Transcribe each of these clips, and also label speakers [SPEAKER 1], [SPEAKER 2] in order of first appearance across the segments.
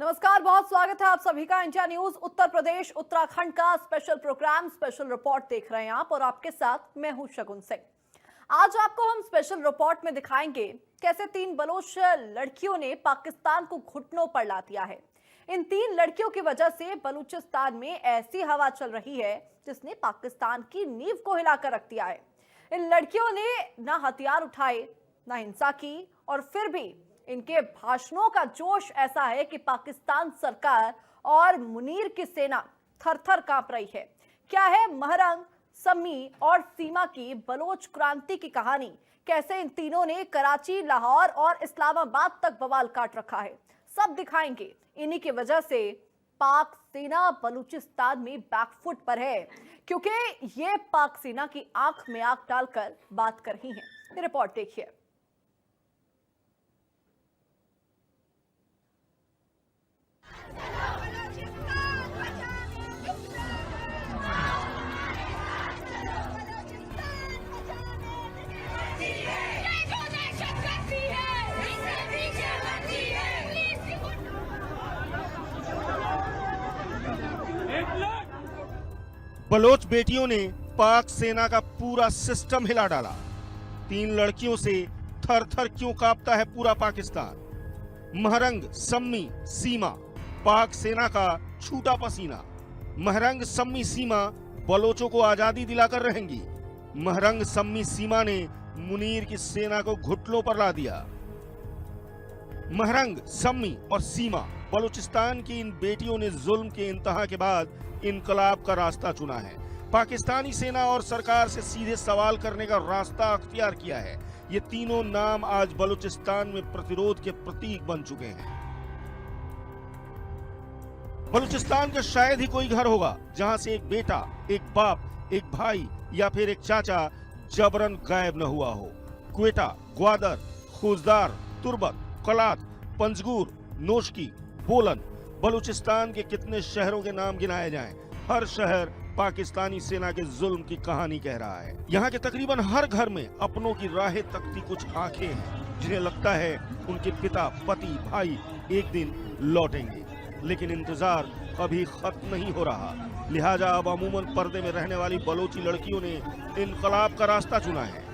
[SPEAKER 1] नमस्कार, बहुत स्वागत है आप सभी का इंडिया न्यूज उत्तर प्रदेश उत्तराखंड का स्पेशल प्रोग्राम स्पेशल रिपोर्ट देख रहे हैं आप और आपके साथ मैं हूं शगुन सिंह। आज आपको हम स्पेशल रिपोर्ट में दिखाएंगे कैसे 3 बलोच लड़कियों ने पाकिस्तान को घुटनों पर ला दिया है। इन 3 लड़कियों की वजह से बलूचिस्तान में ऐसी हवा चल रही है जिसने पाकिस्तान की नींव को हिलाकर रख दिया है। इन लड़कियों ने ना हथियार उठाए ना हिंसा की और फिर भी इनके भाषणों का जोश ऐसा है कि पाकिस्तान सरकार और मुनीर की सेना थर-थर कांप रही है। क्या है महरंग, सम्मी और सीमा की बलोच क्रांति की कहानी? कैसे इन तीनों ने कराची, लाहौर और इस्लामाबाद तक बवाल काट रखा है, सब दिखाएंगे। इन्हीं की वजह से पाक सेना बलूचिस्तान में बैकफुट पर है, क्योंकि ये पाक सेना की आंख में आंख डालकर बात कर रही है। ये रिपोर्ट देखिए।
[SPEAKER 2] बलोच बेटियों ने पाक सेना का पूरा सिस्टम हिला डाला। 3 लड़कियों से थर थर क्यों कांपता है पूरा पाकिस्तान। महरंग, सम्मी, सीमा, पाक सेना का छूटा पसीना। महरंग, सम्मी, सीमा बलोचों को आजादी दिलाकर रहेंगी। महरंग, सम्मी, सीमा ने मुनीर की सेना को घुटनों पर ला दिया। महरंग, सम्मी और सीमा बलूचिस्तान की इन बेटियों ने जुल्म के इंतहा के बाद इनकलाब का रास्ता चुना है। पाकिस्तानी सेना और सरकार से सीधे सवाल करने का रास्ता अख्तियार किया है। ये तीनों नाम आज बलूचिस्तान में प्रतिरोध के प्रतीक बन चुके हैं। बलूचिस्तान का शायद ही कोई घर होगा जहां से एक बेटा, एक बाप, एक भाई या फिर एक चाचा जबरन गायब न हुआ हो। क्वेटा, ग्वादर, खुजदार, तुर्बत, कलात, पंजगूर, नोशकी, बोलन, बलूचिस्तान के कितने शहरों के नाम गिनाए जाएं। हर शहर पाकिस्तानी सेना के जुल्म की कहानी कह रहा है। यहाँ के तकरीबन हर घर में अपनों की राहें तकती कुछ आंखें हैं जिन्हें लगता है उनके पिता, पति, भाई एक दिन लौटेंगे, लेकिन इंतजार कभी खत्म नहीं हो रहा। लिहाजा अब अमूमन पर्दे में रहने वाली बलोची लड़कियों ने इनकलाब का रास्ता चुना है।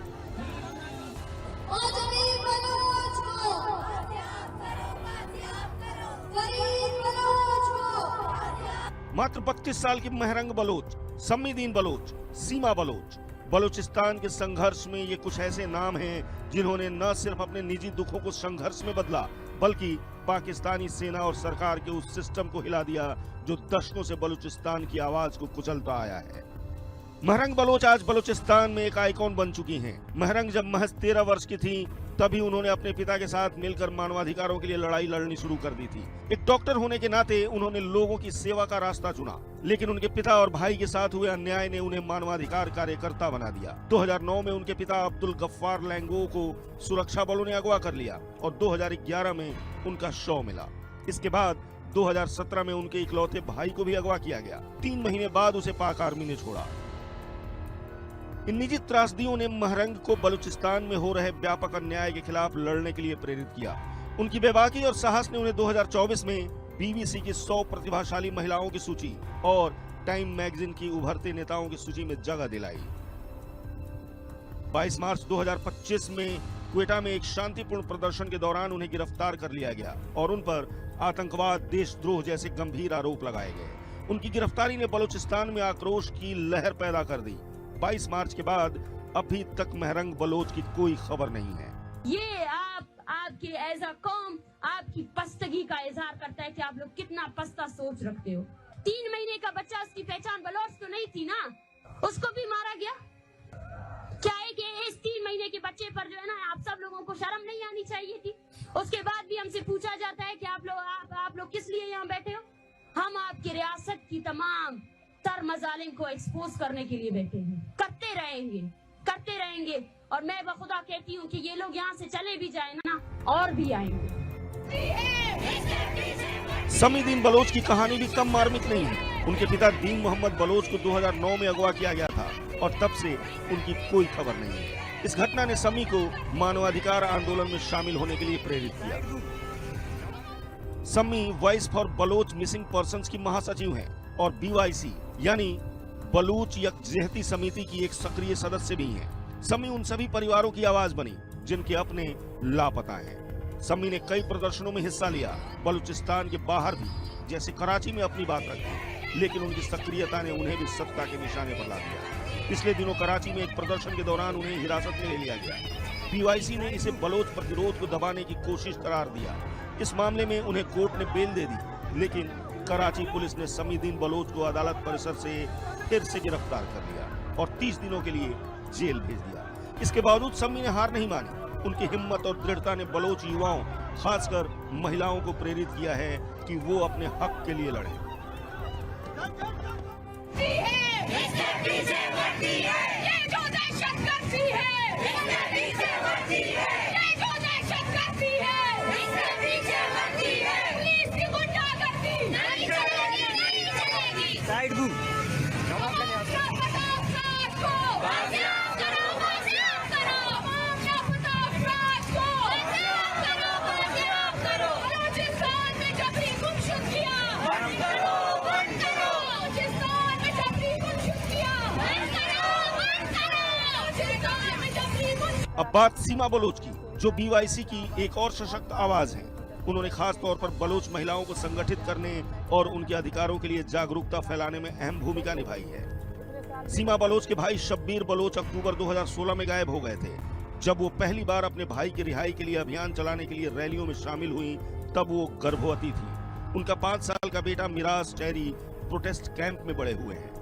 [SPEAKER 2] मात्र 32 साल की महरंग बलोच, सम्मीदीन बलोच, सीमा बलोच। बलूचिस्तान के संघर्ष में ये कुछ ऐसे नाम हैं जिन्होंने न सिर्फ अपने निजी दुखों को संघर्ष में बदला, बल्कि पाकिस्तानी सेना और सरकार के उस सिस्टम को हिला दिया जो दशकों से बलूचिस्तान की आवाज को कुचलता आया है। महरंग बलोच आज बलूचिस्तान में एक आइकॉन बन चुकी हैं। महरंग जब महज 13 वर्ष की थी तभी उन्होंने अपने पिता के साथ मिलकर मानवाधिकारों के लिए लड़ाई लड़नी शुरू कर दी थी। एक डॉक्टर होने के नाते उन्होंने लोगों की सेवा का रास्ता चुना, लेकिन उनके पिता और भाई के साथ हुए अन्याय ने उन्हें मानवाधिकार कार्यकर्ता बना दिया। 2009 में उनके पिता अब्दुल गफ्फार लैंगो को सुरक्षा बलों ने अगवा कर लिया और 2011 में उनका शव मिला। इसके बाद 2017 में उनके इकलौते भाई को भी अगवा किया गया। 3 महीने बाद उसे पाक आर्मी ने छोड़ा। इन निजी त्रासदियों ने महरंग को बलूचिस्तान में हो रहे व्यापक अन्याय के खिलाफ लड़ने के लिए प्रेरित किया। उनकी बेबाकी और साहस ने उन्हें 2024 में बीबीसी की 100 प्रतिभाशाली महिलाओं की सूची और टाइम मैगजीन की उभरते नेताओं की सूची में जगह दिलाई। 22 मार्च 2025 में क्वेटा में एक शांतिपूर्ण प्रदर्शन के दौरान उन्हें गिरफ्तार कर लिया गया और उन पर आतंकवाद, देशद्रोह जैसे गंभीर आरोप लगाए गए। उनकी गिरफ्तारी ने बलूचिस्तान में आक्रोश की लहर पैदा कर दी। 22 मार्च के बाद अभी तक महरंग बलोच की कोई खबर नहीं है।
[SPEAKER 3] ये आपके एज अ कौम आपकी पस्तगी का इजहार करता है कि आप लोग कितना पस्ता सोच रखते हो। 3 महीने का बच्चा, उसकी पहचान बलोच तो नहीं थी ना, उसको भी मारा गया। क्या है कि इस 3 महीने के बच्चे पर जो है ना, आप सब लोगों को शर्म नहीं आनी चाहिए थी। उसके बाद भी हमसे पूछा जाता है कि आप लोग किस लिए यहाँ बैठे हो। हम आपकी रियासत की तमाम तर मजालिम को एक्सपोज करने के लिए बैठे हैं। करते रहेंगे और मैं बखुदा कहती हूँ कि ये लोग यहाँ से चले भी जाए ना, और भी आएंगे।
[SPEAKER 2] सम्मीदीन बलोच की कहानी भी कम मार्मिक नहीं है। उनके पिता दीन मोहम्मद बलोच को 2009 में अगवा किया गया था और तब से उनकी कोई खबर नहीं है। इस घटना ने सम्मी को मानवाधिकार आंदोलन में शामिल होने के लिए प्रेरित किया। Sammi voice for Baloch missing persons की महासचिव हैं और BYC यानी बलूच यकजहती समिति की एक सक्रिय सदस्य भी हैं। सम्मी उन सभी परिवारों की आवाज बनी जिनके अपने लापता हैं। सम्मी ने कई प्रदर्शनों में हिस्सा लिया, बलूचिस्तान के बाहर भी, जैसे कराची में अपनी बात रखी, लेकिन उनकी सक्रियता ने उन्हें भी सत्ता के निशाने पर ला दिया। पिछले दिनों कराची में एक प्रदर्शन के दौरान उन्हें हिरासत में ले लिया गया। BYC ने इसे बलोच प्रतिरोध को दबाने की कोशिश करार दिया। इस मामले में उन्हें कोर्ट ने बेल दे दी, लेकिन कराची पुलिस ने समीदीन बलोच को अदालत परिसर से फिर से गिरफ्तार कर लिया और 30 दिनों के लिए जेल भेज दिया। इसके बावजूद सम्मी ने हार नहीं मानी। उनकी हिम्मत और दृढ़ता ने बलोच युवाओं, खासकर महिलाओं को प्रेरित किया है कि वो अपने हक के लिए लड़ें। अब बात सीमा बलोच की, जो BYC की एक और सशक्त आवाज है। उन्होंने खास तौर पर बलोच महिलाओं को संगठित करने और उनके अधिकारों के लिए जागरूकता फैलाने में अहम भूमिका निभाई है। सीमा बलोच के भाई शब्बीर बलोच अक्टूबर 2016 में गायब हो गए थे। जब वो पहली बार अपने भाई की रिहाई के लिए अभियान चलाने के लिए रैलियों में शामिल हुई, तब वो गर्भवती थी। उनका 5 साल का बेटा मिराज टेरी प्रोटेस्ट कैंप में बड़े हुए हैं।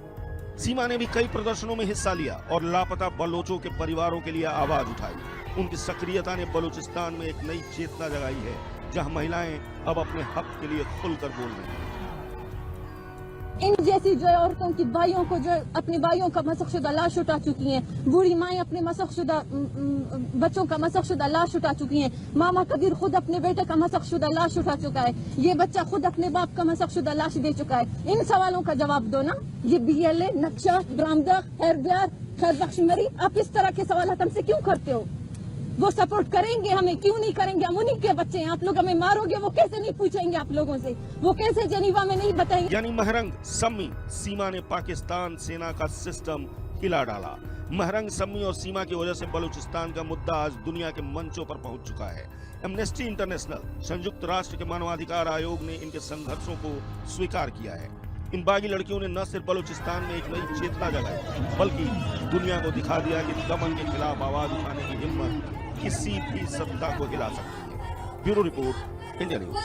[SPEAKER 2] सीमा ने भी कई प्रदर्शनों में हिस्सा लिया और लापता बलोचों के परिवारों के लिए आवाज उठाई। उनकी सक्रियता ने बलूचिस्तान में एक नई चेतना जगाई है, जहां महिलाएं अब अपने हक के लिए खुलकर बोल रही हैं।
[SPEAKER 4] इन जैसी जो औरतों की भाइयों को जो अपने भाइयों का मसखशुदा लाश उठा चुकी हैं, बूढ़ी माएं अपने मसखशुदा बच्चों का मसखशुदा लाश उठा चुकी हैं। मामा कबीर खुद अपने बेटे का मसखशुदा लाश उठा चुका है। ये बच्चा खुद अपने बाप का मसखशुदा लाश दे चुका है। इन सवालों का जवाब दो ना। ये BLA, नक्शा, बरामदा, खैर बख्श मरी, आप इस तरह के सवाल हमसे क्यों करते हो? वो सपोर्ट करेंगे हमें, क्यों नहीं करेंगे? हम उन्हीं के बच्चे हैं। आप लोग हमें मारोगे, वो कैसे नहीं पूछेंगे आप लोगों से? वो कैसे जेनीवा में नहीं बताएंगे?
[SPEAKER 2] यानी महरंग, सम्मी, सीमा ने पाकिस्तान सेना का सिस्टम हिला डाला। महरंग, सम्मी और सीमा की वजह से बलूचिस्तान का मुद्दा आज दुनिया के मंचों पर पहुंच चुका है। एमनेस्टी इंटरनेशनल, संयुक्त राष्ट्र के मानवाधिकार आयोग ने इनके संघर्षों को स्वीकार किया है। इन बागी लड़कियों ने न सिर्फ बलूचिस्तान में एक नई चेतना जगाई, बल्कि दुनिया को दिखा दिया कि दमन के खिलाफ आवाज उठाने की हिम्मत किसी भी सत्ता को हिला सकती है। Bureau report, India news.